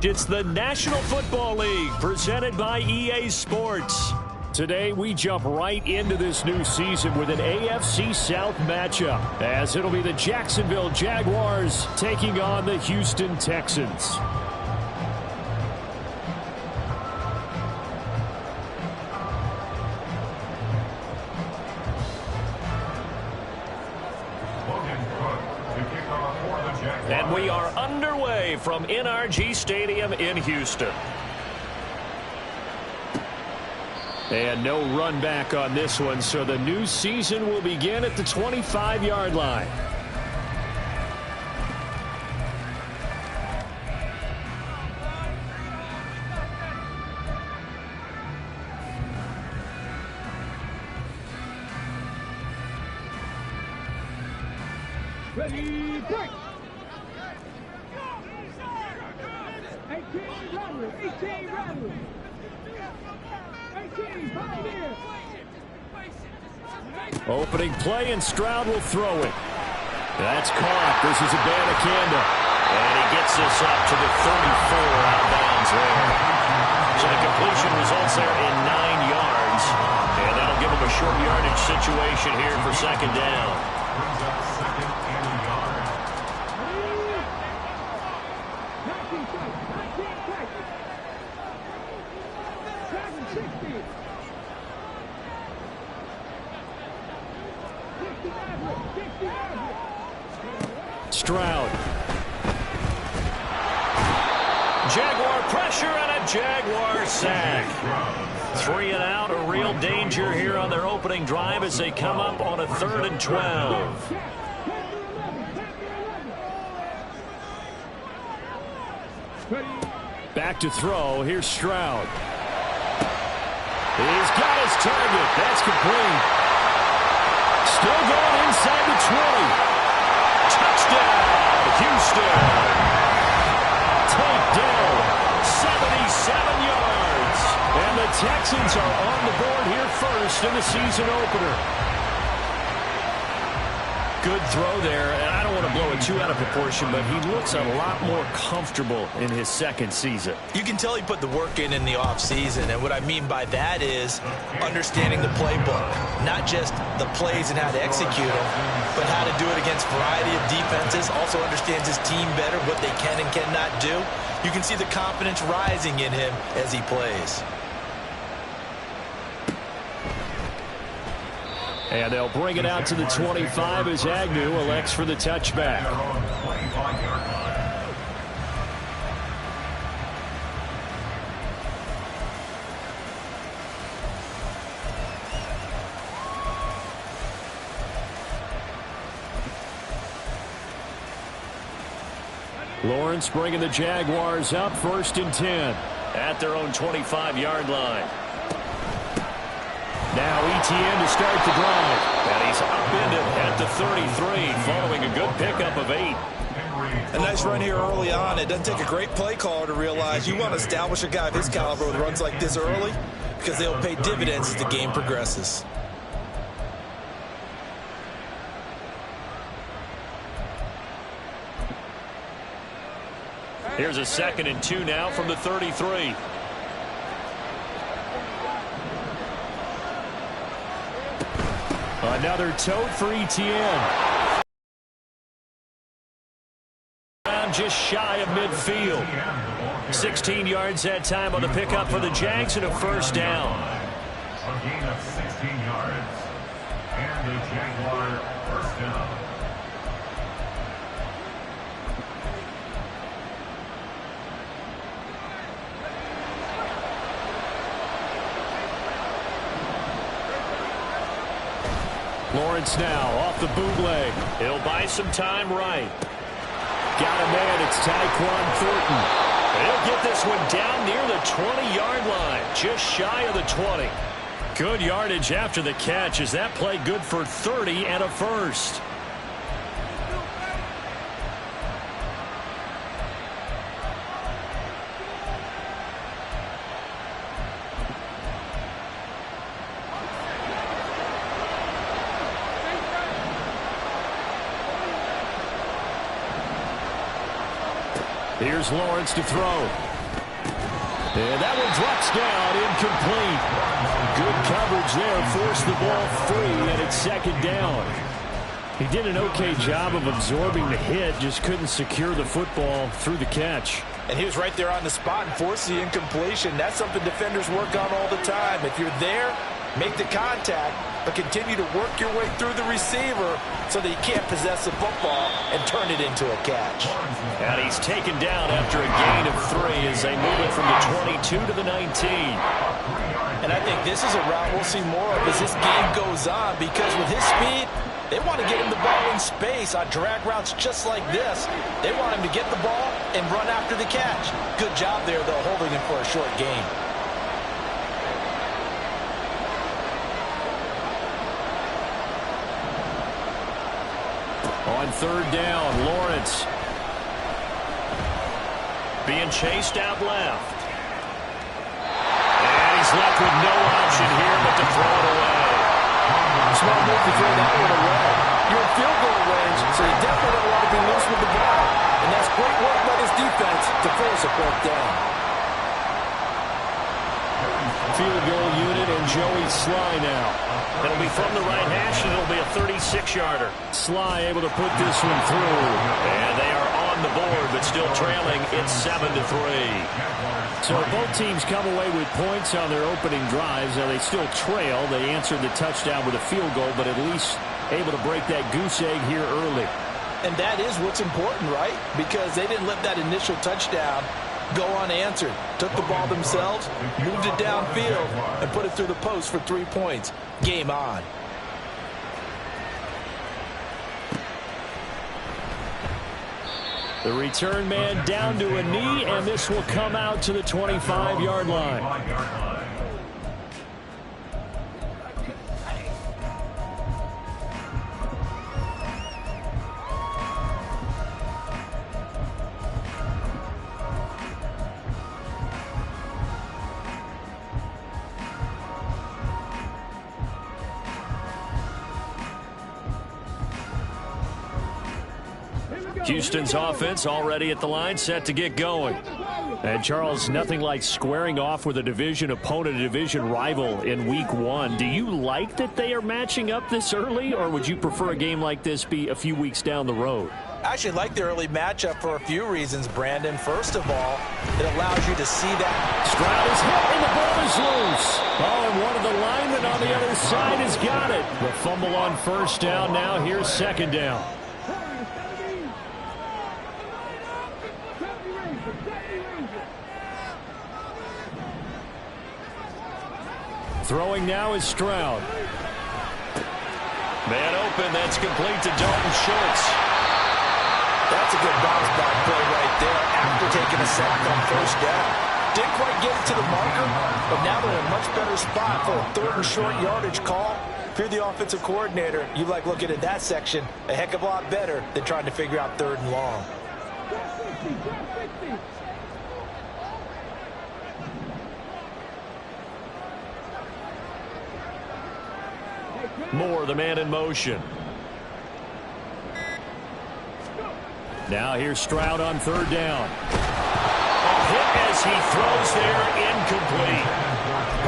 It's the National Football League presented by EA Sports. Today, we jump right into this new season with an AFC South matchup, as it'll be the Jacksonville Jaguars taking on the Houston Texans. And we are underway from NRG Stadium in Houston. And no run back on this one, so the new season will begin at the 25-yard line. Ready, break! 18 Rattler! 18 Pioneer! Opening play, and Stroud will throw it. That's caught. This is Abanikanda. And he gets this up to the 34 out of bounds there. So the completion results there in 9 yards. And that'll give him a short yardage situation here for second down. Stroud. Jaguar pressure and a Jaguar sack. 3 and out, a real danger here on their opening drive as they come up on a 3rd and 12. Back to throw. Here's Stroud. He's got his target. That's complete. Still going inside the 20. Touchdown, Houston. Takedown, 77 yards. And the Texans are on the board here first in the season opener. Good throw there, and I don't want to blow it too out of proportion, but he looks a lot more comfortable in his second season. You can tell he put the work in the offseason, and what I mean by that is understanding the playbook, not just the plays and how to execute them, but how to do it against a variety of defenses, also understands his team better, what they can and cannot do. You can see the confidence rising in him as he plays. And they'll bring it out to the 25 as Agnew elects for the touchback. Lawrence bringing the Jaguars up 1st and 10 at their own 25-yard line. Now ETN to start the drive. And he's upended at the 33 following a good pickup of 8. A nice run here early on. It doesn't take a great play caller to realize you want to establish a guy of his caliber with runs like this early because they'll pay dividends as the game progresses. Here's a 2nd and 2 now from the 33. Another tote for ETN. Just shy of midfield. 16 yards that time on the pickup for the Jags and a 1st down. A gain of 16 yards. And the Jaguar 1st down. Lawrence now off the bootleg. He'll buy some time right. Got a man. It's Tyquan Thornton. He'll get this one down near the 20-yard line. Just shy of the 20. Good yardage after the catch. Is that play good for 30 and a 1st? Here's Lawrence to throw. And that one drops down, incomplete. Good coverage there, forced the ball free, and it's second down. He did an okay job of absorbing the hit, just couldn't secure the football through the catch. And he was right there on the spot and forced the incompletion. That's something defenders work on all the time. If you're there, make the contact, but continue to work your way through the receiver so that you can't possess the football and turn it into a catch. And he's taken down after a gain of 3 as they move it from the 22 to the 19. And I think this is a route we'll see more of as this game goes on, because with his speed, they want to get him the ball in space on drag routes just like this. They want him to get the ball and run after the catch. Good job there, though, holding him for a short gain. On third down, Lawrence being chased out left. And he's left with no option here but to throw it away. Smart move to throw that one away. You're in field goal range, so you definitely don't want to be loose with the ball. And that's great work by this defense to force a fourth down. Field goal unit and Joey Sly now. It'll be from the right hash, and it'll be a 36-yarder. Sly able to put this one through. And they are on the board, but still trailing. It's 7-3. So both teams come away with points on their opening drives. Now they still trail. They answered the touchdown with a field goal, but at least able to break that goose egg here early. And that is what's important, right? Because they didn't let that initial touchdown go unanswered. Took the ball themselves, moved it downfield, and put it through the post for 3 points. Game on. The return man down to a knee, and this will come out to the 25-yard line. Houston's offense already at the line, set to get going. And Charles, nothing like squaring off with a division opponent, a division rival in week 1. Do you like that they are matching up this early, or would you prefer a game like this be a few weeks down the road? I actually like the early matchup for a few reasons, Brandon. First of all, it allows you to see that. Stroud is hit, and the ball is loose. Oh, and one of the linemen on the other side has got it. The fumble on first down. Now here's second down. Throwing now is Stroud. Man open, that's complete to Dalton Schultz. That's a good bounce back play right there after taking a sack on first down. Didn't quite get it to the marker, but now they're in a much better spot for a third and short yardage call. If you're the offensive coordinator, you like looking at that section a heck of a lot better than trying to figure out third and long. Moore, the man in motion. Now here's Stroud on third down. A hit as he throws there, incomplete.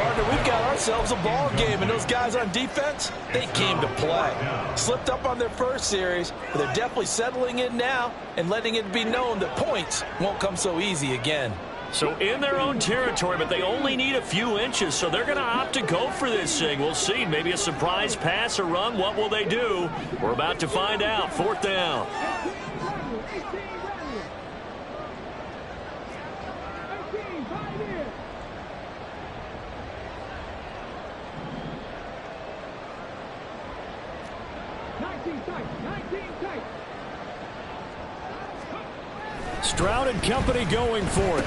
Partner, we've got ourselves a ball game, and those guys on defense, they came to play. Slipped up on their first series, but they're definitely settling in now and letting it be known that points won't come so easy again. So in their own territory, but they only need a few inches, so they're going to opt to go for this thing. We'll see. Maybe a surprise pass or run. What will they do? We're about to find out. Fourth down. Stroud and company going for it.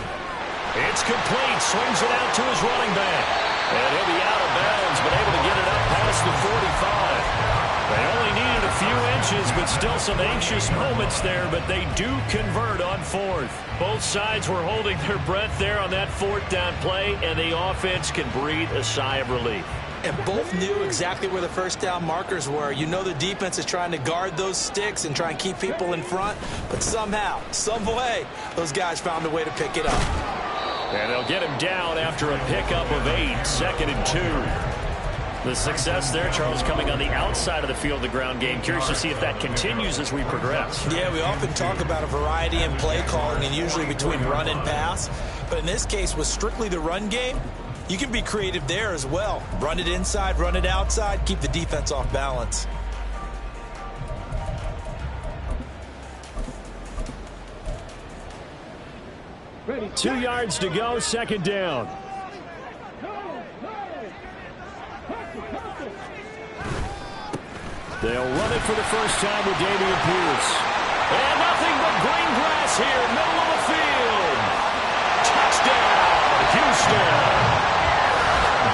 It's complete. Swings it out to his running back. And he'll be out of bounds, but able to get it up past the 45. They only needed a few inches, but still some anxious moments there, but they do convert on fourth. Both sides were holding their breath there on that fourth down play, and the offense can breathe a sigh of relief. And both knew exactly where the first down markers were. You know the defense is trying to guard those sticks and try and keep people in front, but somehow, some way, those guys found a way to pick it up. And they'll get him down after a pickup of 8, 2nd and 2. The success there, Charles, coming on the outside of the field, the ground game. Curious to see if that continues as we progress. Yeah, we often talk about a variety in play calling and usually between run and pass. But in this case, with strictly the run game, you can be creative there as well. Run it inside, run it outside, keep the defense off balance. Ready. 2 yards to go, 2nd down. They'll run it for the first time with Dameon Pierce. And nothing but green grass here, middle of the field. Touchdown, Houston.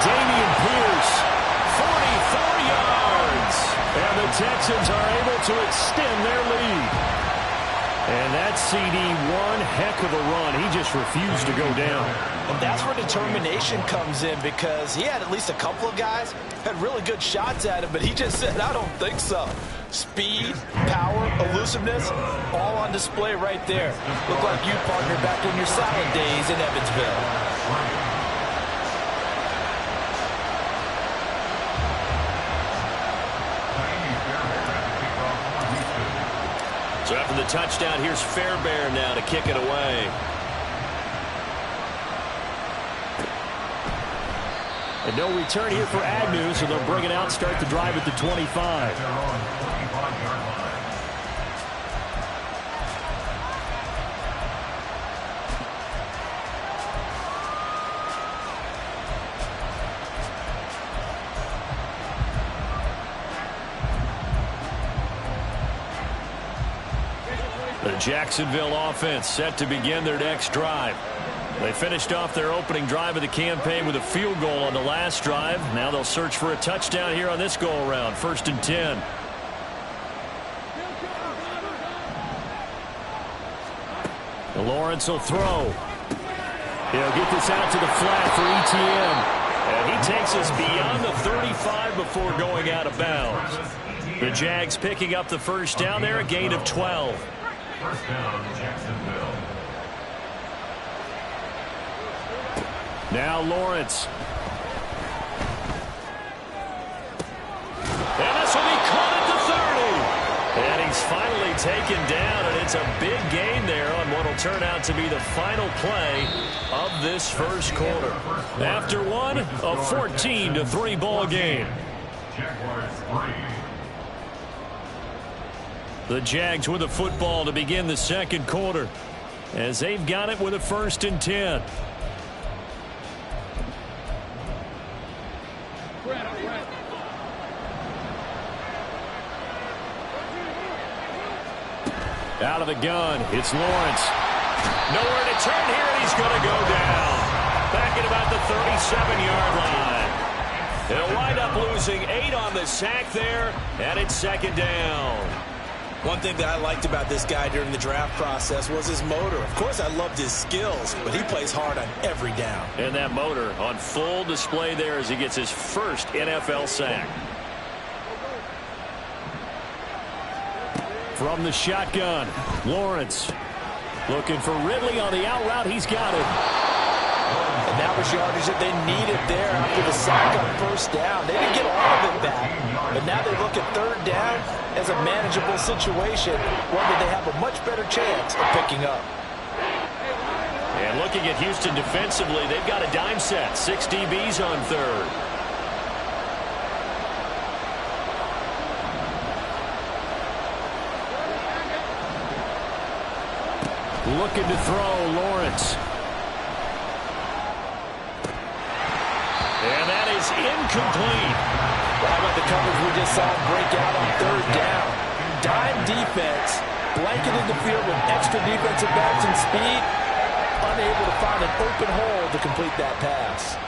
Dameon Pierce, 44 yards. And the Texans are able to extend their lead. And that CD, one heck of a run. He just refused to go down. And that's where determination comes in, because he had at least a couple of guys had really good shots at him, but he just said, I don't think so. Speed, power, elusiveness, all on display right there. Look like you, partner, back in your salad days in Evansville. So after the touchdown, here's Fairbairn now to kick it away. And no return here for Agnew, so they'll bring it out, start the drive at the 25. The Jacksonville offense set to begin their next drive. They finished off their opening drive of the campaign with a field goal on the last drive. Now they'll search for a touchdown here on this go-around. 1st and 10. Lawrence will throw. He'll get this out to the flat for ETN. And he takes us beyond the 35 before going out of bounds. The Jags picking up the first down there, a gain of 12. First down, Jacksonville. Now Lawrence. And this will be caught at the 30. And he's finally taken down, and it's a big gain there on what will turn out to be the final play of this first quarter. After one, a 14-3 ball game. Jaguars 3. The Jags with the football to begin the second quarter, as they've got it with a 1st and 10. Out of the gun, it's Lawrence. Nowhere to turn here, and he's going to go down. Back at about the 37-yard line. He'll wind up losing 8 on the sack there, and it's 2nd down. One thing that I liked about this guy during the draft process was his motor. Of course, I loved his skills, but he plays hard on every down. And that motor on full display there as he gets his first NFL sack. From the shotgun, Lawrence looking for Ridley on the out route. He's got it. And that was yardage that they needed there after the sack on 1st down. They didn't get all of it back, but now they look at 3rd down as a manageable situation, one that they have a much better chance of picking up. And looking at Houston defensively, they've got a dime set. 6 DBs on 3rd. Looking to throw, Lawrence. And that is incomplete. Well, how about the coverage we just saw break out on 3rd down? Dime defense, blanketed the field with extra defensive backs and speed, unable to find an open hole to complete that pass.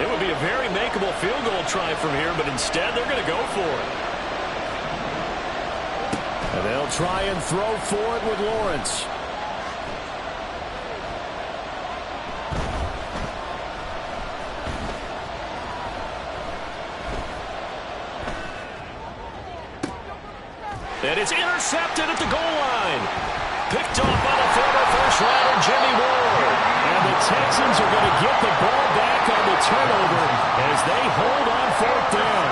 It would be a very makeable field goal try from here, but instead they're going to go for it. And they'll try and throw for it with Lawrence. And it's intercepted at the goal line. picked off by the former first-rounder Jimmy Ward. And the Texans are going to get the ball back on the turnover as they hold on fourth down.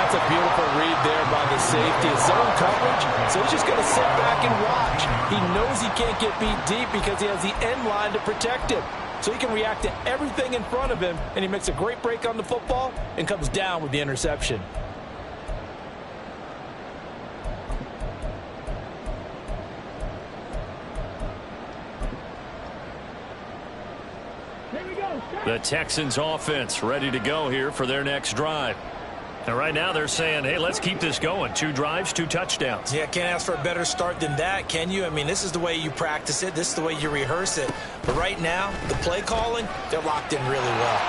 That's a beautiful read there by the safety. It's zone coverage, so he's just going to sit back and watch. He knows he can't get beat deep because he has the end line to protect him. So he can react to everything in front of him, and he makes a great break on the football and comes down with the interception. The Texans offense ready to go here for their next drive. And right now they're saying, hey, let's keep this going. 2 drives, 2 touchdowns. Yeah, can't ask for a better start than that, can you? I mean, this is the way you practice it. This is the way you rehearse it. But right now, the play calling, they're locked in really well.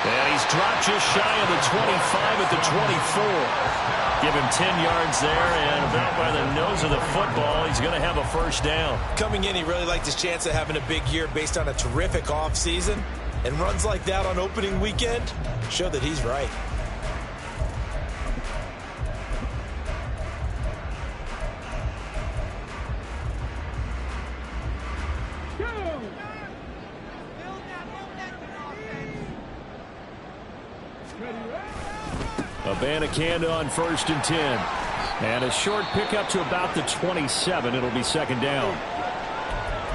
And he's dropped just shy of the 25 at the 24. Give him 10 yards there, and about by the nose of the football, he's going to have a first down. Coming in, he really liked his chance of having a big year based on a terrific offseason. And runs like that on opening weekend show that he's right. Abanikanda on 1st and 10. And a short pickup to about the 27. It'll be second down.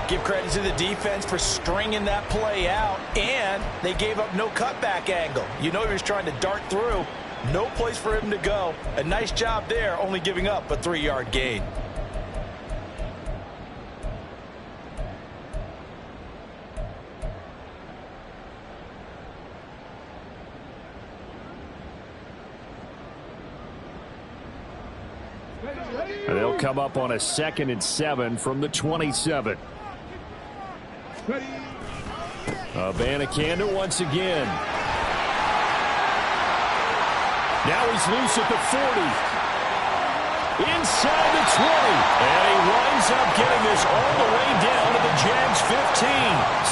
Give credit to the defense for stringing that play out, and they gave up no cutback angle. You know he was trying to dart through. No place for him to go. A nice job there, only giving up a 3-yard gain. And they'll come up on a 2nd and 7 from the 27. Abanikanda once again. Now he's loose at the 40. Inside the 20. And he winds up getting this all the way down to the Jags 15.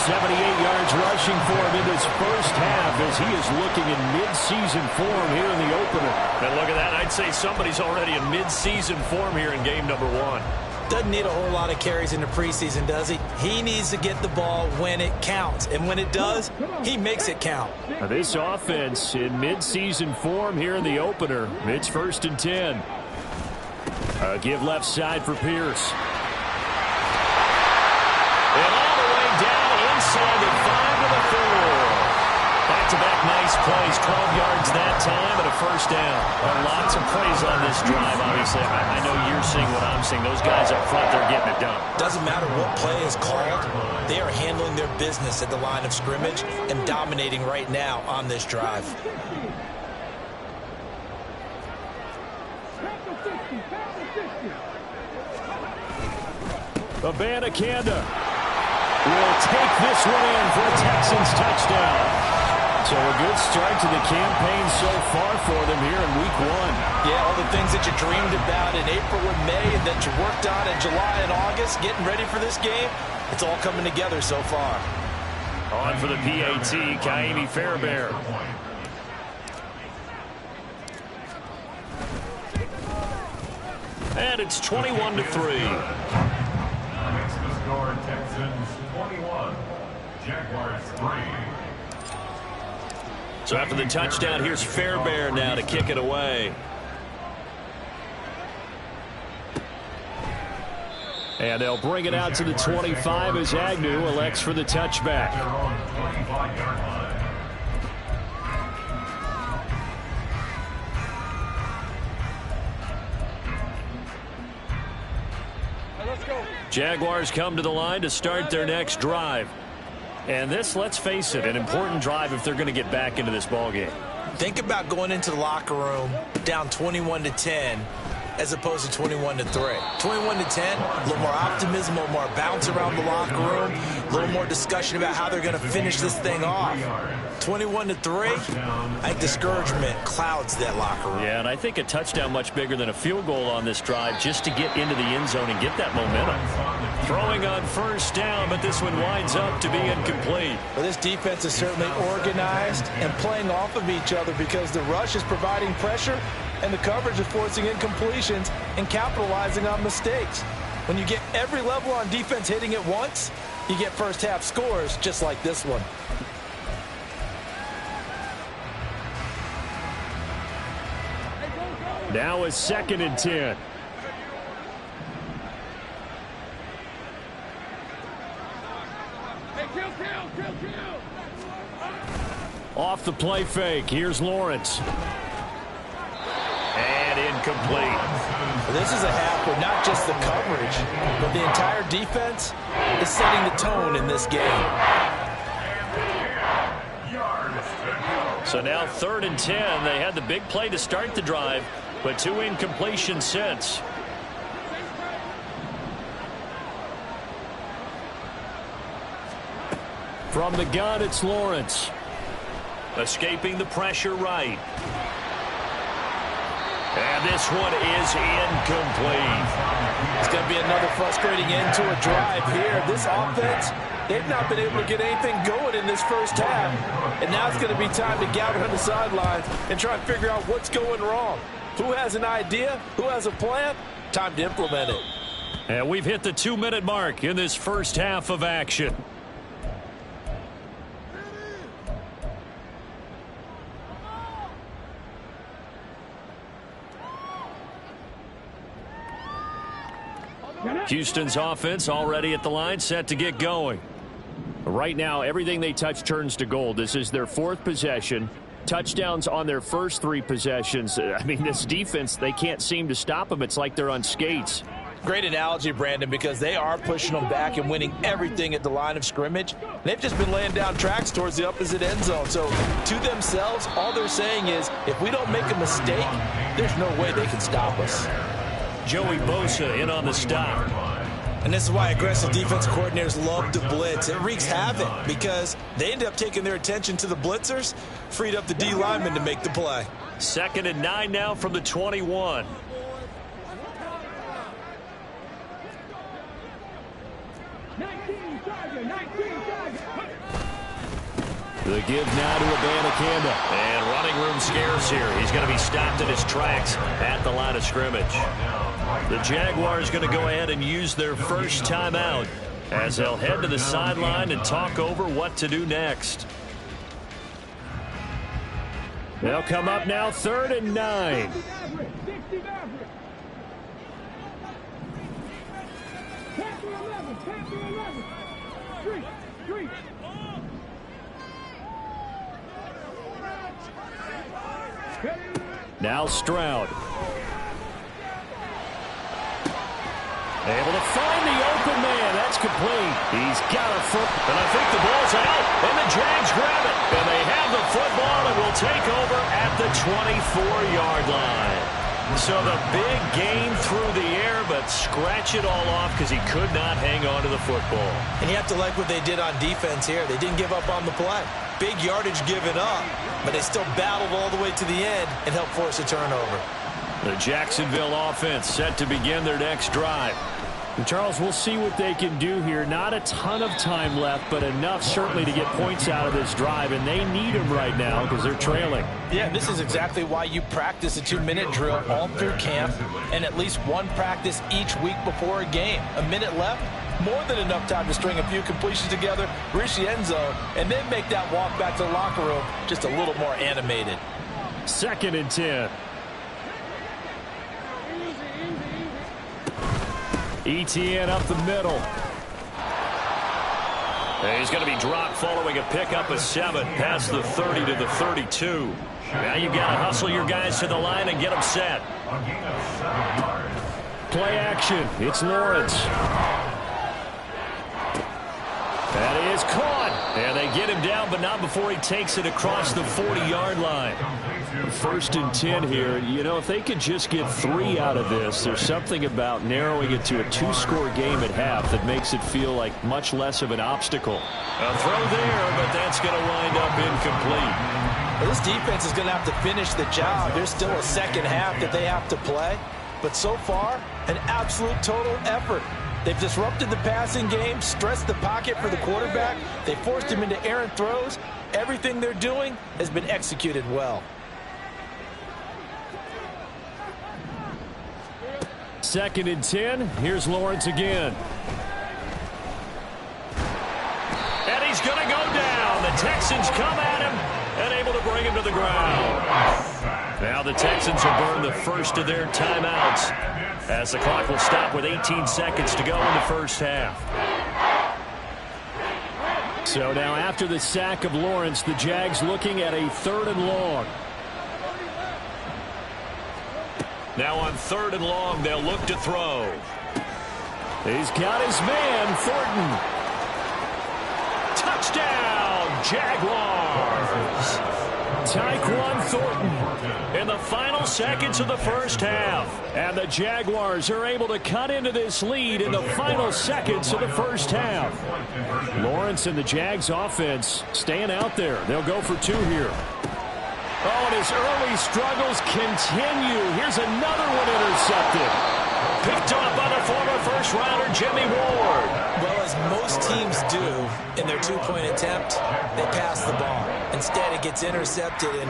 78 yards rushing for him in this first half as he is looking in mid-season form here in the opener. And look at that. I'd say somebody's already in mid-season form here in game number 1. Doesn't need a whole lot of carries in the preseason, does he? He needs to get the ball when it counts. And when it does, he makes it count. Now this offense in mid-season form here in the opener. It's 1st and 10. Give left side for Pierce. And all the way down inside the 5 to the 4. Back-to-back nice plays. 12 yards that time and a first down. Lots of plays on this drive, obviously. I know you're seeing what I'm seeing. Those guys up front, they're getting it done. Doesn't matter what play is called. They are handling their business at the line of scrimmage and dominating right now on this drive. Abanikanda will take this one in for a Texans touchdown. So a good start to the campaign so far for them here in week 1. Yeah, all the things that you dreamed about in April and May and that you worked on in July and August, getting ready for this game, it's all coming together so far. On for the PAT, Kaimi Fairbairn. And it's 21 to 3. Makes the score Texans 21, Jaguars 3. So after the touchdown, here's Fairbairn now to kick it away. And they'll bring it out to the 25 as Agnew elects for the touchback. Jaguars come to the line to start their next drive. And this, let's face it, an important drive if they're going to get back into this ballgame. Think about going into the locker room down 21-10 as opposed to 21-3. 21-10, a little more optimism, a little more bounce around the locker room, a little more discussion about how they're going to finish this thing off. 21-3, I think discouragement clouds that locker room. Yeah, and I think a touchdown much bigger than a field goal on this drive just to get into the end zone and get that momentum. Throwing on first down, but this one winds up to be incomplete. Well, this defense is certainly organized and playing off of each other because the rush is providing pressure and the coverage is forcing incompletions and capitalizing on mistakes. When you get every level on defense hitting at once, you get first half scores just like this one. Now a 2nd and 10. Off the play fake. Here's Lawrence. And incomplete. This is a half where not just the coverage, but the entire defense is setting the tone in this game. So now 3rd and 10. They had the big play to start the drive, but 2 incompletions since. From the gun, it's Lawrence. Escaping the pressure right. And this one is incomplete. It's going to be another frustrating end to a drive here. This offense, they've not been able to get anything going in this first half. And now it's going to be time to gather on the sidelines and try and figure out what's going wrong. Who has an idea? Who has a plan? Time to implement it. And we've hit the 2-minute mark in this first half of action. Houston's offense already at the line, set to get going. Right now, everything they touch turns to gold. This is their 4th possession. Touchdowns on their first 3 possessions. I mean, this defense, they can't seem to stop them. It's like they're on skates. Great analogy, Brandon, because they are pushing them back and winning everything at the line of scrimmage. They've just been laying down tracks towards the opposite end zone. So to themselves, all they're saying is, if we don't make a mistake, there's no way they can stop us. Joey Bosa in on the stop. And this is why aggressive defense coordinators love to blitz. It wreaks havoc because they end up taking their attention to the blitzers, freed up the D lineman to make the play. 2nd and 9 now from the 21. The give now to Abanikanda. And running room scarce here. He's going to be stopped in his tracks at the line of scrimmage. The Jaguars going to go ahead and use their first timeout as they'll head to the sideline and talk over what to do next. They'll come up now 3rd and 9. Now Stroud. Able to find the open man. That's complete. He's got a foot. And I think the ball's out. And the Jags grab it. And they have the football and will take over at the 24-yard line. So the big gain through the air, but scratch it all off because he could not hang on to the football. And you have to like what they did on defense here. They didn't give up on the play. Big yardage given up, but they still battled all the way to the end and helped force a turnover. The Jacksonville offense set to begin their next drive. And Charles, we'll see what they can do here. Not a ton of time left, but enough certainly to get points out of this drive, and they need them right now because they're trailing. Yeah, this is exactly why you practice a 2-minute drill all through camp and at least one practice each week before a game. A minute left, more than enough time to string a few completions together, reach the end zone, and then make that walk back to the locker room just a little more animated. 2nd and 10. ETN up the middle. And he's going to be dropped following a pickup of 7 past the 30 to the 32. Now you got to hustle your guys to the line and get them set. Play action. It's Lawrence. That is caught. And they get him down, but not before he takes it across the 40-yard line. 1st and 10 here. You know, if they could just get 3 out of this, there's something about narrowing it to a 2-score game at half that makes it feel like much less of an obstacle. A throw there, but that's going to wind up incomplete. Well, this defense is going to have to finish the job. There's still a second half that they have to play. But so far, an absolute total effort. They've disrupted the passing game, stressed the pocket for the quarterback. They forced him into errant throws. Everything they're doing has been executed well. 2nd and 10. Here's Lawrence again. And he's going to go down. The Texans come at him and able to bring him to the ground. Now the Texans will burn the first of their timeouts as the clock will stop with 18 seconds to go in the first half. So now after the sack of Lawrence, the Jags looking at a 3rd and long. Now on 3rd and long, they'll look to throw. He's got his man, Thornton. Touchdown, Jaguars. Tyquan Thornton in the final seconds of the first half. And the Jaguars are able to cut into this lead in the final seconds of the first half. Lawrence and the Jags offense staying out there. They'll go for 2 here. Oh, and his early struggles continue. Here's another one intercepted. Picked off by the former first-rounder Jimmy Ward. Well, as most teams do in their 2-point attempt, they pass the ball. Instead, it gets intercepted. And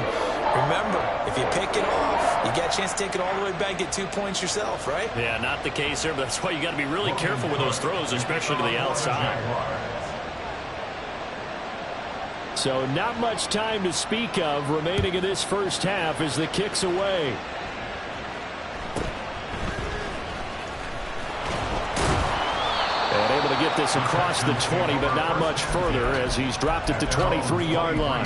remember, if you pick it off, you get a chance to take it all the way back, get 2 points yourself, right? Yeah, not the case there, but that's why you got to be really careful with those throws, especially to the outside. So not much time to speak of remaining in this first half as the kick's away. And able to get this across the 20, but not much further as he's dropped at the 23-yard line.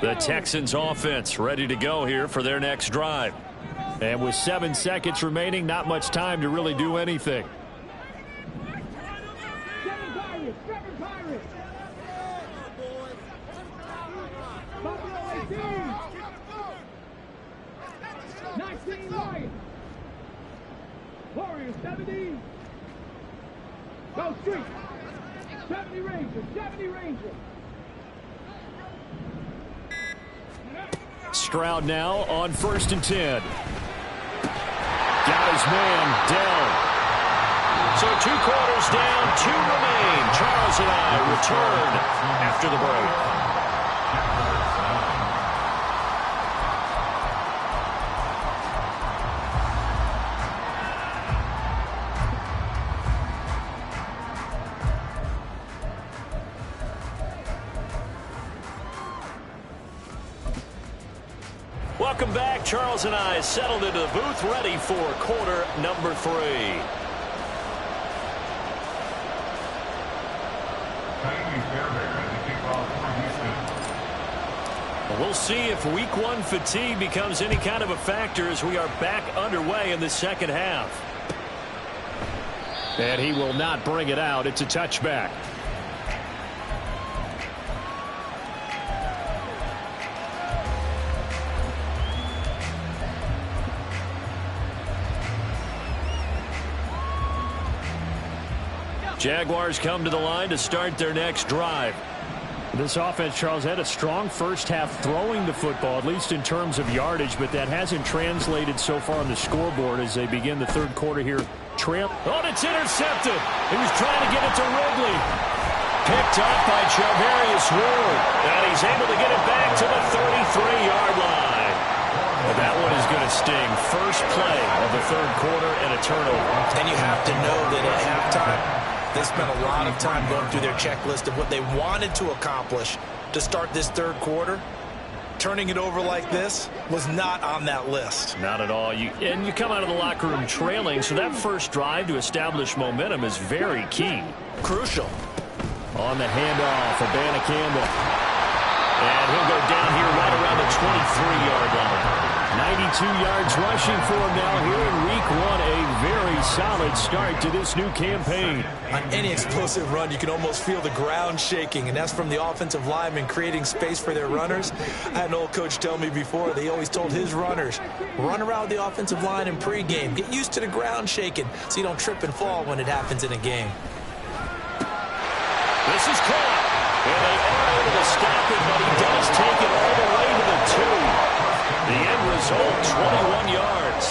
The Texans offense ready to go here for their next drive. And with 7 seconds remaining, not much time to really do anything. Warriors 70. Go street. 70 Rangers. 70 Rangers. Stroud now on 1st and 10. Got his man, Dell. So 2 quarters down, 2 remain. Charles and I return after the break. Welcome back. Charles and I settled into the booth, ready for quarter number 3. We'll see if week 1 fatigue becomes any kind of a factor as we are back underway in the second half. And he will not bring it out. It's a touchback. Jaguars come to the line to start their next drive. This offense, Charles, had a strong first half throwing the football, at least in terms of yardage, but that hasn't translated so far on the scoreboard as they begin the 3rd quarter here. Oh, and it's intercepted. He was trying to get it to Wrigley. Picked up by Charvarius Ward. And he's able to get it back to the 33-yard line. Well, that one is going to sting. First play of the 3rd quarter and a turnover. And you have to know that at halftime, they spent a lot of time going through their checklist of what they wanted to accomplish to start this 3rd quarter. Turning it over like this was not on that list. Not at all. You come out of the locker room trailing, so that first drive to establish momentum is very key. Crucial. On the handoff of Banna Campbell. And he'll go down here right around the 23-yard line. 92 yards rushing for him now here in week 1. A very solid start to this new campaign. On any explosive run, you can almost feel the ground shaking, and that's from the offensive linemen creating space for their runners. I had an old coach tell me before, they always told his runners, run around the offensive line in pregame. Get used to the ground shaking so you don't trip and fall when it happens in a game. This is caught, and they are able to stop it, but he does take it all the way to the 2. The end result, 21 yards.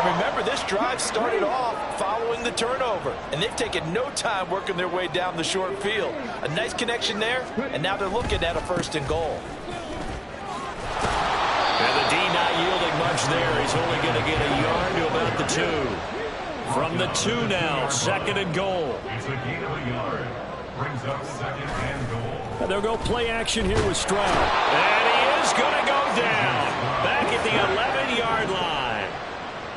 And remember, this drive started off following the turnover, and they've taken no time working their way down the short field. A nice connection there, and now they're looking at a 1st and goal. And the D not yielding much there. He's only going to get a yard to about the 2. From the 2 now, 2nd and goal. It's a gain of a yard. Brings up 2nd and goal. And they'll go play action here with Stroud. And he is going to go down. Back at the 11-yard line.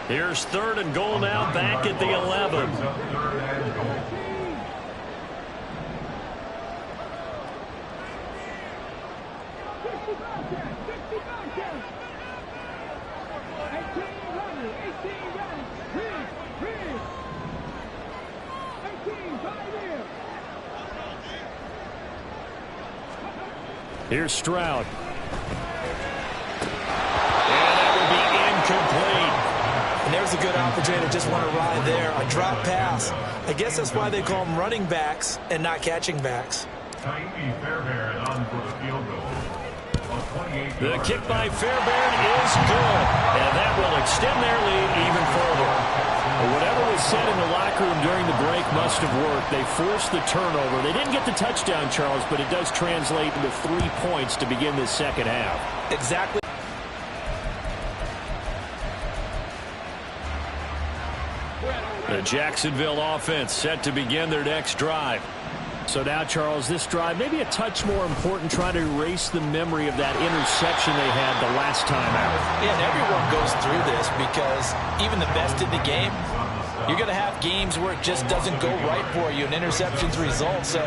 Here's 3rd and goal now, back at the 11. Brings up 3rd and goal. Here's Stroud. And that will be incomplete. And there's a good opportunity to just want to ride there. A drop pass. I guess that's why they call them running backs and not catching backs. Fairbairn on for the field goal. The kick by Fairbairn is good. And that will extend their lead even further. Whatever was said in the locker room during the break must have worked. They forced the turnover. They didn't get the touchdown, Charles, but it does translate into 3 points to begin this second half. Exactly. The Jacksonville offense set to begin their next drive. So now, Charles, this drive may be a touch more important, trying to erase the memory of that interception they had the last time out. Yeah, and everyone goes through this because even the best in the game, you're going to have games where it just doesn't go right for you and interceptions result. So,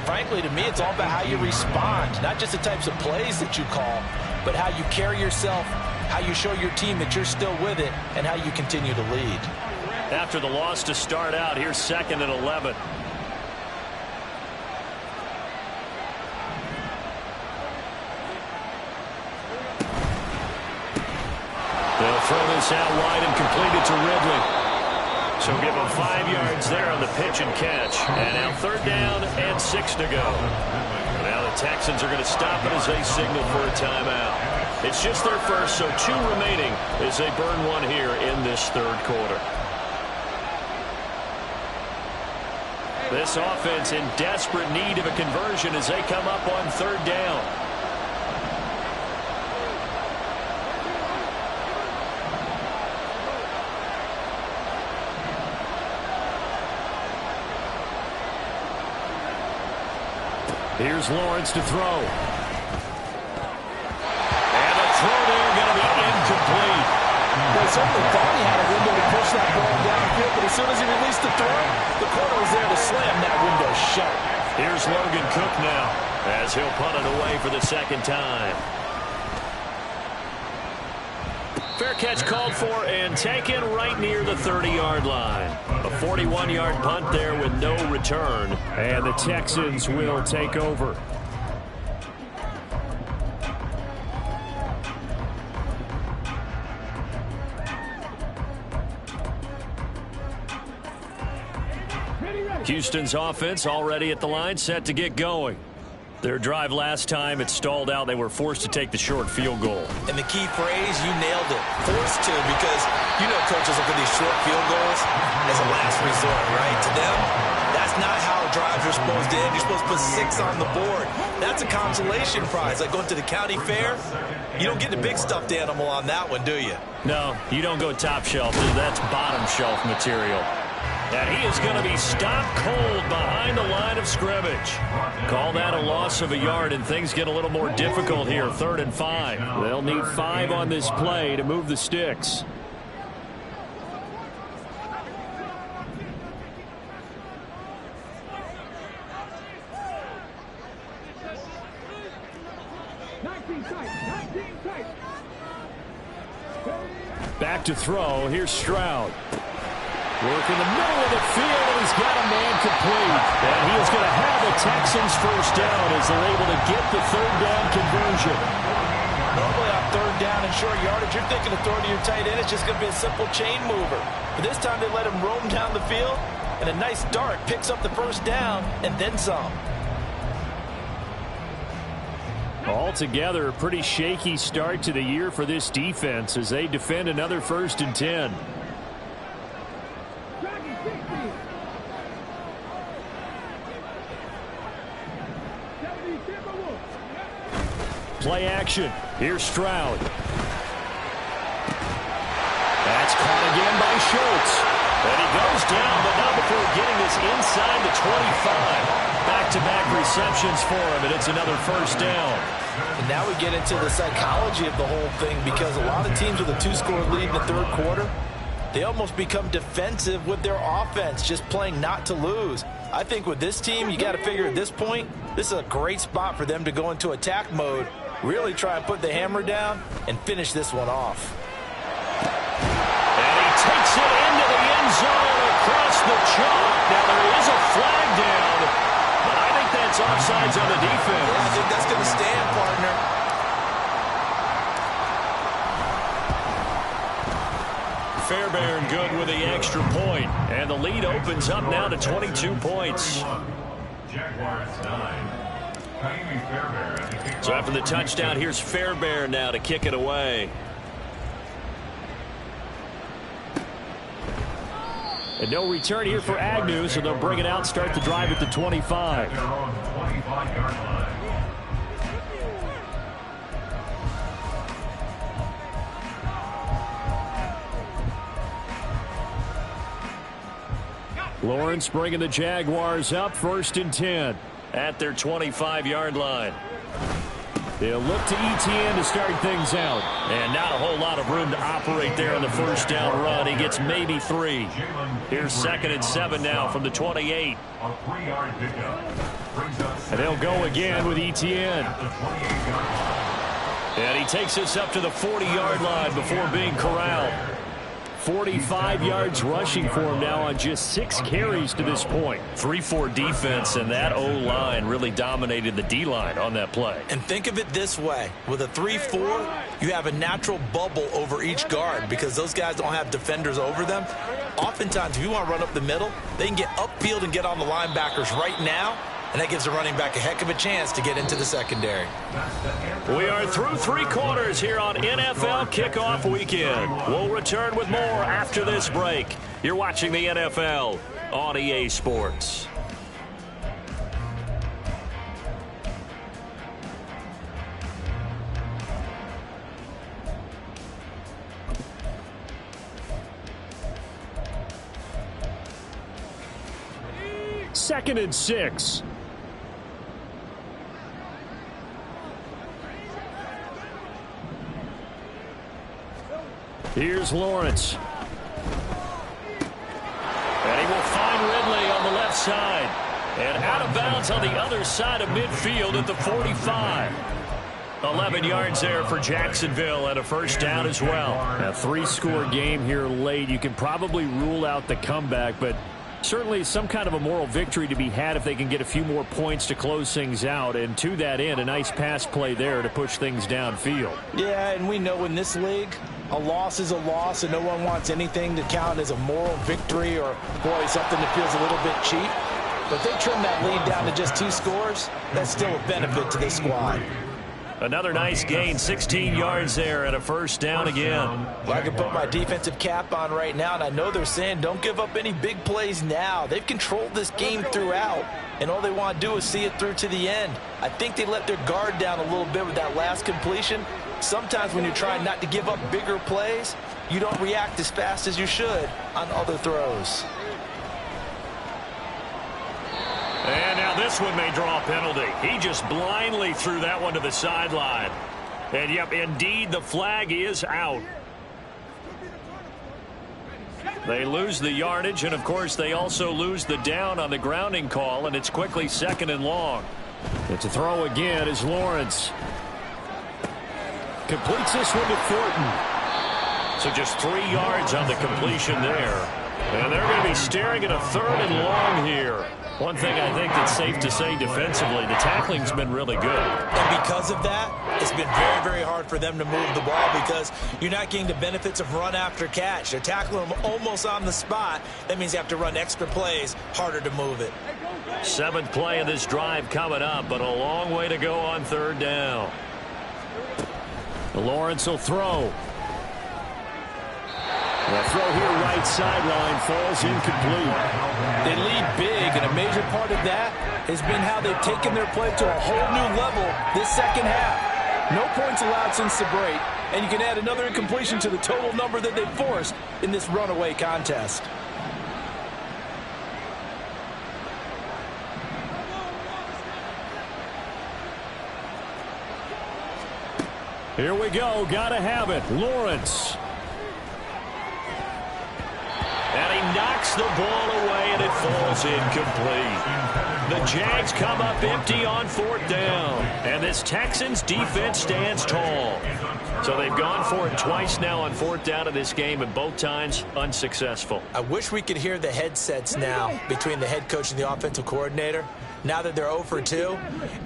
frankly, to me, it's all about how you respond, not just the types of plays that you call, but how you carry yourself, how you show your team that you're still with it, and how you continue to lead. After the loss to start out, here's 2nd and 11. They'll throw this out wide and complete it to Ridley. So give him 5 yards there on the pitch and catch. And now 3rd down and 6 to go. Now the Texans are going to stop it as they signal for a timeout. It's just their first, so 2 remaining as they burn 1 here in this 3rd quarter. This offense in desperate need of a conversion as they come up on 3rd down. Here's Lawrence to throw. And the throw there going to be incomplete. They certainly thought he had a window to push that ball downfield, but as soon as he released the throw, the corner was there to slam that window shut. Here's Logan Cook now as he'll punt it away for the 2nd time. Fair catch called for and taken right near the 30-yard line. A 41-yard punt there with no return. And the Texans will take over. Houston's offense already at the line, set to get going. Their drive last time, it stalled out. They were forced to take the short field goal. And the key phrase, you nailed it. Forced to, because you know coaches look at these short field goals as a last resort, right? To them, that's not how drives are supposed to end. You're supposed to put 6 on the board. That's a consolation prize. Like going to the county fair, you don't get the big stuffed animal on that one, do you? No, you don't go top shelf. That's bottom shelf material. And he is going to be stopped cold behind the line of scrimmage. Call that a loss of a yard, and things get a little more difficult here. 3rd and 5. They'll need 5 on this play to move the sticks. Back to throw. Here's Stroud. Work in the middle of the field, and he's got a man complete. And he is going to have the Texans 1st down as they're able to get the 3rd down conversion. Normally on 3rd down and short yardage, you're thinking of throwing to your tight end. It's just going to be a simple chain mover. But this time they let him roam down the field, and a nice dart picks up the 1st down and then some. Altogether, a pretty shaky start to the year for this defense as they defend another 1st and 10. 60. 70 Timberwolves. Play action. Here's Stroud. That's caught again by Schultz. And he goes down, but not before getting this inside the 25. Back-to-back receptions for him, and it's another first down. And now we get into the psychology of the whole thing, because a lot of teams with a 2-score lead in the third quarter, they almost become defensive with their offense, just playing not to lose. I think with this team, you got to figure at this point, this is a great spot for them to go into attack mode, really try and put the hammer down and finish this one off. And he takes it into the end zone across the chalk. Now there is a flag down, but I think that's offsides on the defense. Yeah, I think that's going to stand, partner. Fairbairn good with the extra point, and the lead opens up now to 22 points. Jaguars 9. So after the touchdown, here's Fairbairn now to kick it away. And no return here for Agnew, so they'll bring it out, start the drive at the 25. They're on the 25-yard line. Lawrence bringing the Jaguars up, 1st and 10 at their 25-yard line. They'll look to Etienne to start things out. And not a whole lot of room to operate there on the first down run. He gets maybe 3. Here's 2nd and 7 now from the 28. A 3-yard pickup. And they'll go again with Etienne. At the 28-yard line. And he takes us up to the 40-yard line before being corralled. 45 yards rushing for him now on just 6 carries to this point. 3-4 defense, and that O-line really dominated the D-line on that play. And think of it this way. With a 3-4, you have a natural bubble over each guard because those guys don't have defenders over them. Oftentimes, if you want to run up the middle, they can get upfield and get on the linebackers right now, and that gives the running back a heck of a chance to get into the secondary. We are through 3 quarters here on NFL Kickoff Weekend. We'll return with more after this break. You're watching the NFL on EA Sports. Second and 6. Here's Lawrence. And he will find Ridley on the left side. And out of bounds on the other side of midfield at the 45. 11 yards there for Jacksonville and a first down as well. A 3-score game here late. You can probably rule out the comeback, but certainly some kind of a moral victory to be had if they can get a few more points to close things out. And to that end, a nice pass play there to push things downfield. Yeah, and we know in this league, a loss is a loss, and no one wants anything to count as a moral victory or, boy, something that feels a little bit cheap. But if they trim that lead down to just 2 scores, that's still a benefit to this squad. Another nice gain, 16 yards there and a first down again. Well, I can put my defensive cap on right now, and I know they're saying don't give up any big plays now. They've controlled this game throughout, and all they want to do is see it through to the end. I think they let their guard down a little bit with that last completion. Sometimes when you're trying not to give up bigger plays, you don't react as fast as you should on other throws. And now this one may draw a penalty. He just blindly threw that one to the sideline. And, yep, indeed, the flag is out. They lose the yardage, and, of course, they also lose the down on the grounding call, and it's quickly 2nd and long. And to throw again is Lawrence. Completes this one to Thornton. So just 3 yards on the completion there. And they're going to be staring at a 3rd and long here. One thing I think that's safe to say defensively, the tackling's been really good. And because of that, it's been very, very hard for them to move the ball because you're not getting the benefits of run after catch. They're tackling them almost on the spot. That means you have to run extra plays, harder to move it. 7th play of this drive coming up, but a long way to go on 3rd down. Lawrence will throw. The throw here right sideline falls incomplete. They lead big, and a major part of that has been how they've taken their play to a whole new level this second half. No points allowed since the break, and you can add another incompletion to the total number that they've forced in this runaway contest. Here we go. Gotta have it. Lawrence. And he knocks the ball away, and it falls incomplete. The Jags come up empty on 4th down. And this Texans defense stands tall. So they've gone for it twice now on 4th down of this game, and both times unsuccessful. I wish we could hear the headsets now between the head coach and the offensive coordinator. Now that they're 0 for 2,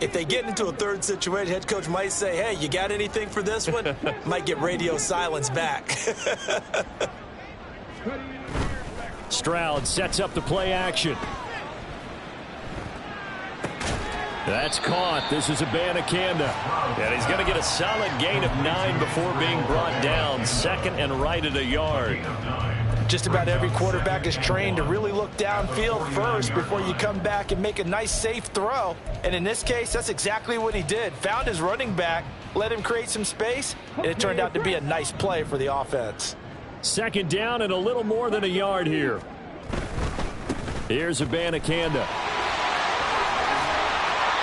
if they get into a third situation, head coach might say, hey, you got anything for this one? Might get radio silence back. Stroud sets up the play action. That's caught. This is Abanikanda. And he's going to get a solid gain of 9 before being brought down. Second and right at a yard. Just about every quarterback is trained to really look downfield first before you come back and make a nice, safe throw. And in this case, that's exactly what he did. Found his running back, let him create some space, and it turned out to be a nice play for the offense. Second down and a little more than a yard here. Here's Abanikanda.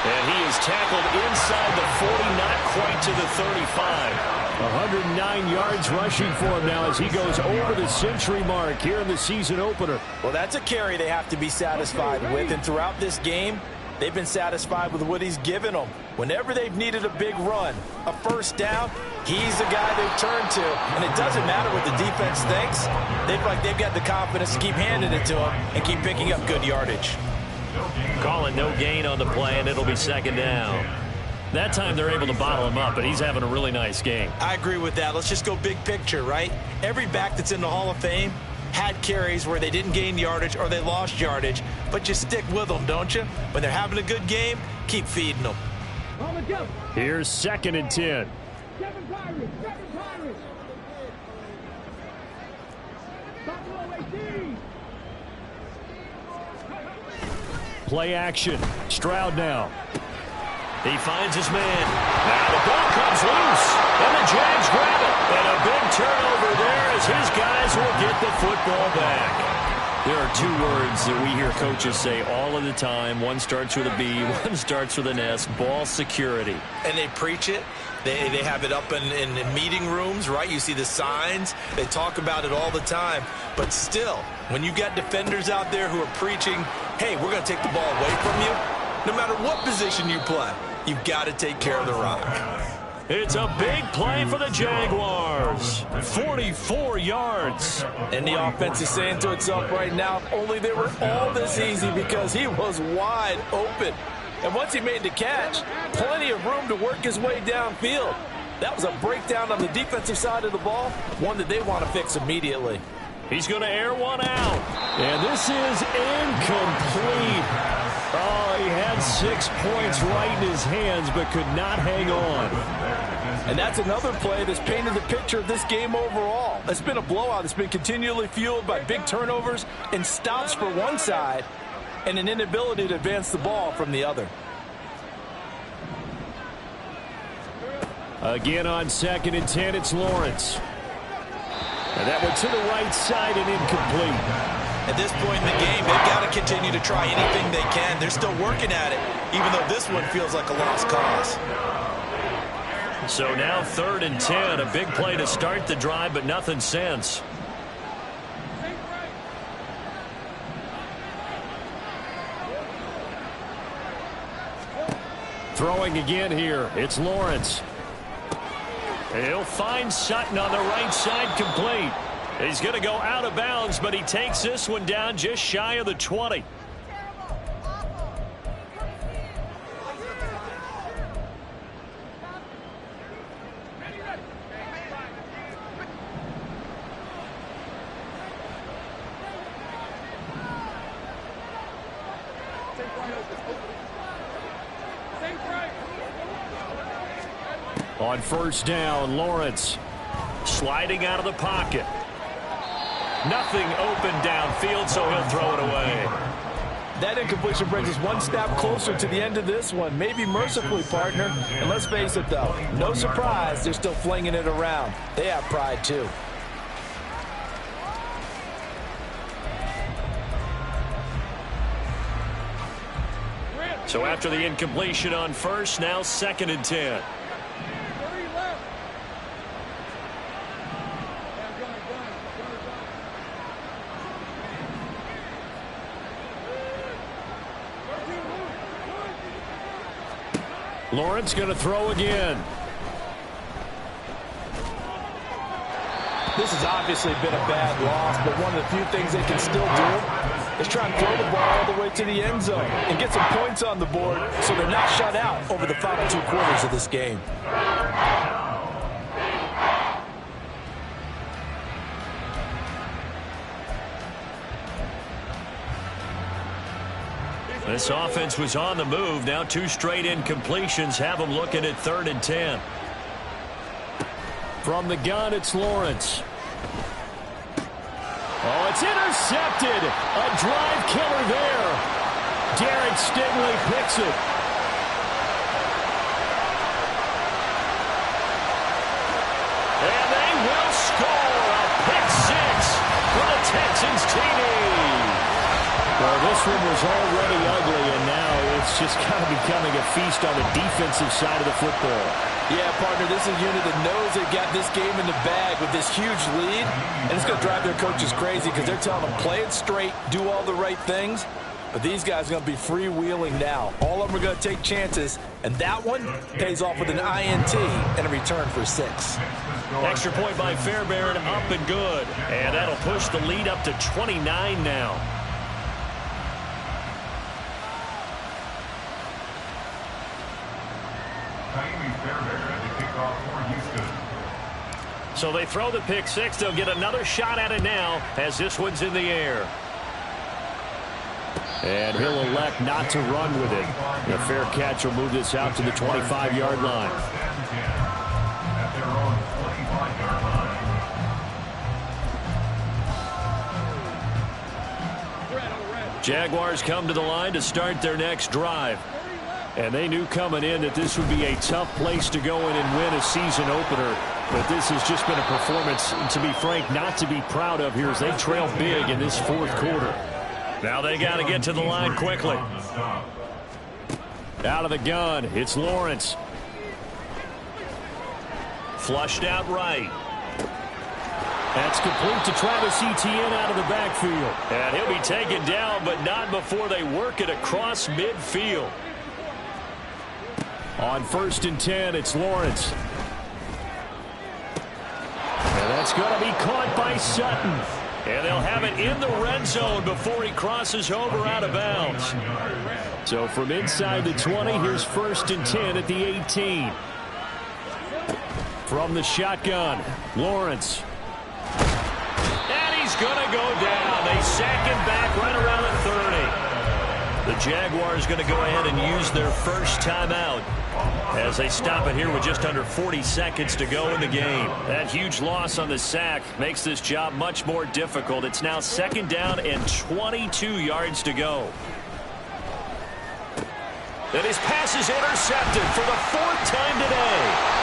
And he is tackled inside the 40, not quite to the 35. 109 yards rushing for him now as he goes over the century mark here in the season opener. Well, that's a carry they have to be satisfied with. And throughout this game, they've been satisfied with what he's given them. Whenever they've needed a big run, a first down, he's the guy they've turned to. And it doesn't matter what the defense thinks. They've got the confidence to keep handing it to him and keep picking up good yardage. Calling no gain on the play, and it'll be second down. That time they're able to bottle him up, but he's having a really nice game. I agree with that. Let's just go big picture, right? Every back that's in the Hall of Fame had carries where they didn't gain yardage or they lost yardage, but you stick with them, don't you? When they're having a good game, keep feeding them. Here's 2nd and 10. Play action. Stroud now. He finds his man. Now the ball comes loose, and the Jags grab it. And a big turnover there as his guys will get the football back. There are 2 words that we hear coaches say all of the time. One starts with a B, one starts with an S. Ball security. And they preach it. They have it up in meeting rooms, right? You see the signs. They talk about it all the time. But still, when you got defenders out there who are preaching, hey, we're going to take the ball away from you, no matter what position you play, you've got to take care of the rock. It's a big play for the Jaguars. 44 yards. And the offense is saying to itself right now, if only they were all this easy, because he was wide open. And once he made the catch, plenty of room to work his way downfield. That was a breakdown on the defensive side of the ball, one that they want to fix immediately. He's going to air one out. And this is incomplete. Oh, he had 6 points right in his hands, but could not hang on. And that's another play that's painted the picture of this game overall. It's been a blowout. It's been continually fueled by big turnovers and stops for one side and an inability to advance the ball from the other. Again on 2nd and 10, it's Lawrence. And that one to the right side and incomplete. At this point in the game, they've got to continue to try anything they can. They're still working at it, even though this one feels like a lost cause. So now 3rd and 10, a big play to start the drive, but nothing since. Throwing again here, it's Lawrence. He'll find Sutton on the right side, complete. He's going to go out of bounds, but he takes this one down just shy of the 20. On 1st down, Lawrence sliding out of the pocket. Nothing open downfield, so he'll throw it away. That incompletion brings us one step closer to the end of this one. Maybe mercifully, partner. And let's face it, though, no surprise, they're still flinging it around. They have pride, too. So after the incompletion on first, now 2nd and 10. Lawrence going to throw again. This has obviously been a bad loss, but one of the few things they can still do is try and throw the ball all the way to the end zone and get some points on the board so they're not shut out over the final 2 quarters of this game. This offense was on the move. Now 2 straight incompletions have them looking at 3rd and 10. From the gun, it's Lawrence. Oh, it's intercepted. A drive killer there. Derek Stingley picks it. And they will score a pick 6 for the Texans TD. Well, this one was already ugly, and now it's just kind of becoming a feast on the defensive side of the football. Yeah, partner, this is a unit that knows they've got this game in the bag with this huge lead, and it's going to drive their coaches crazy because they're telling them play it straight, do all the right things, but these guys are going to be freewheeling now. All of them are going to take chances, and that one pays off with an INT and a return for 6. Extra point by Fairbairn, up and good, and that'll push the lead up to 29 now. So they throw the pick 6. They'll get another shot at it now as this one's in the air. And he'll elect not to run with it. The fair catch will move this out to the 25-yard line. Jaguars come to the line to start their next drive. And they knew coming in that this would be a tough place to go in and win a season opener. But this has just been a performance, to be frank, not to be proud of here as they trail big in this 4th quarter. Now they got to get to the line quickly. Out of the gun, it's Lawrence. Flushed out right. That's complete to Travis Etienne out of the backfield. And he'll be taken down, but not before they work it across midfield. On 1st and 10, it's Lawrence. And that's going to be caught by Sutton. And they'll have it in the red zone before he crosses over out of bounds. So from inside the 20, here's 1st and 10 at the 18. From the shotgun, Lawrence. And he's going to go down. They sack him back right around the 30. The Jaguars going to go ahead and use their first timeout as they stop it here with just under 40 seconds to go in the game. That huge loss on the sack makes this job much more difficult. It's now 2nd down and 22 yards to go. And his pass is intercepted for the 4th time today.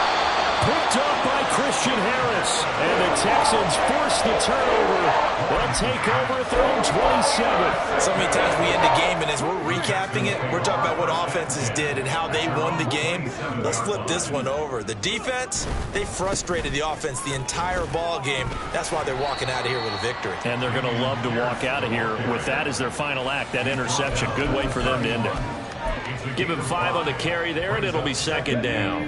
Picked up by Christian Harris. And the Texans force the turnover. They'll take over at their own 27. So many times we end a game, and as we're recapping it, we're talking about what offenses did and how they won the game. Let's flip this one over. The defense, they frustrated the offense the entire ball game. That's why they're walking out of here with a victory. And they're going to love to walk out of here with that as their final act, that interception. Good way for them to end it. Give him 5 on the carry there, and it'll be 2nd down.